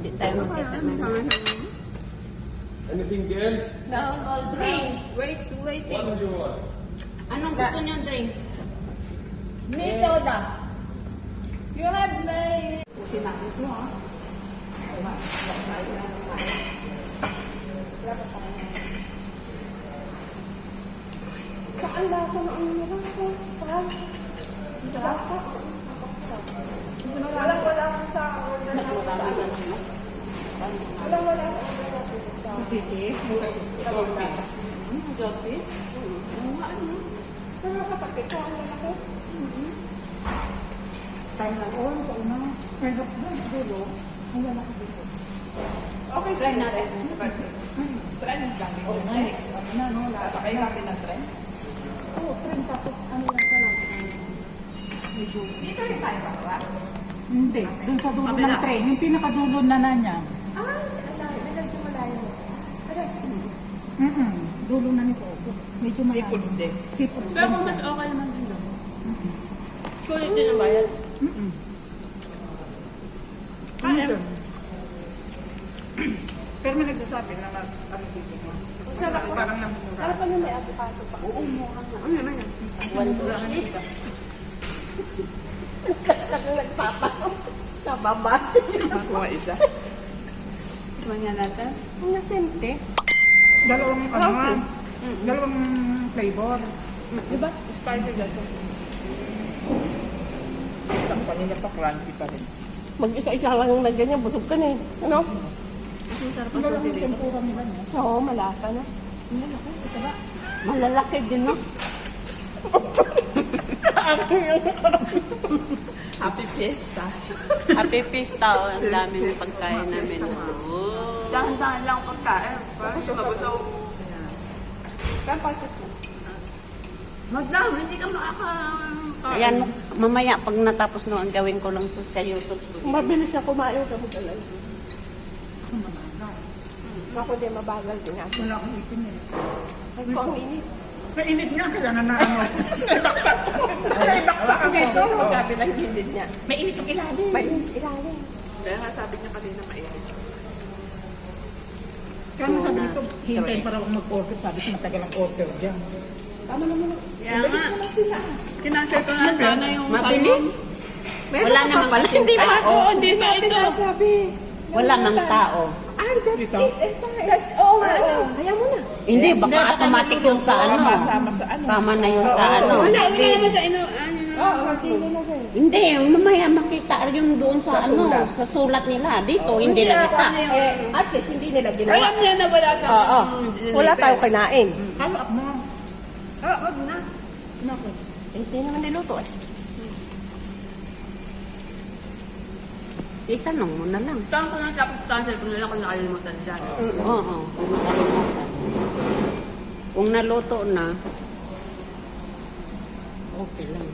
Hindi tayo makita na. Anything else? No, all drinks. Waiting. What do you want? Anong gusto niyong drinks? Me soda. You have my... Sinakit mo, ha? Saan lasa na ang nila ko? Saan? Lasa? Wala sa order na ako sa ano. Wala sa City? Jopi? Nakakapakit ko ang lalaki. Tayo lang, sa una. Pero dulo, ang lalaki dito. Okay, Try natin. Trend lang. Next, no? Sasakay natin ng trend. Oo, trend tapos ano lang ka lang. Medyo. Dito rin tayo ba? Hindi, dun sa dulo ng train. Yung pinakadulo na niya. Ah, medyo malayo. Dulo na nito. Medyo malayo. Seafoods din. Seafoods Pero din kung siya. mas okay naman din doon. Sulit din ang bayad. Pero may nagsasabi na mas ano dito mo. Parang namumura. Para pa yung may avocado pa. Oo, mukha na. Ano naman yan? Nagpapako. Nababa. Makuha isa. Ito nga natin. Ang nasente. Dalawang dalawang flavor. Diba? Spicy dito. Ang kanina pa crunchy pa rin. Mag-isa-isa lang na ganyan, busog ka na eh. Ano? Kasi sarap ang Dalawang susi dito. tempura nila niya. Oo, malasa na. Malalaki din, no? Happy Fiesta. Happy Fiesta. Ang daming pagkain namin. Oh. Dahan-dahan lang pagkain. Parang yung mabunaw. Kaya packet mo. Madam, hindi ka Ayan, mamaya pag natapos no, ang gawin ko lang to sa YouTube. Mabilis na kumain ka mo talaga. Ako din, mabagal din ako. Wala akong ipin eh. Ay, ko ang init. Nainit nga, kaya na ano. Naibaksak ko. Naibaksak ako dito. Sabi ng gilid niya. May init yung ilalim. May init ilalim. Kaya nga sabi niya kanina mainit. Kaya nga sabi dito, hintayin para akong mag-order. Sabi ko, matagal ang order dyan. Tama naman. Kaya nga, Sila. kinansel ko na sana yung mabilis. Meron Wala ka naman pala. kasing Hindi pa. tao. Oo, hindi pa ito. Sabi. Wala nang tao. Ay, that's it. Oo nga. Kaya mo na. Hindi, baka automatic yun sa ano. Sama sa ano. Sama na yun sa ano. Wala naman sa ino. Oo, magtili na sa'yo. Hindi, mamaya makita yung doon sa ano, sa sulat nila. Dito, hindi na kita. At least hindi nila ginawa. Alam niya na wala siya. Oo. Wala tayong kinain. Halap mo. Wag na. Naku. Hindi naman niluto eh. Itanong mo na lang. Saan ko lang tapos cancel ko nila kung nakalimutan dyan. Oo, kung nakalimutan. Kung naluto na, okay lang.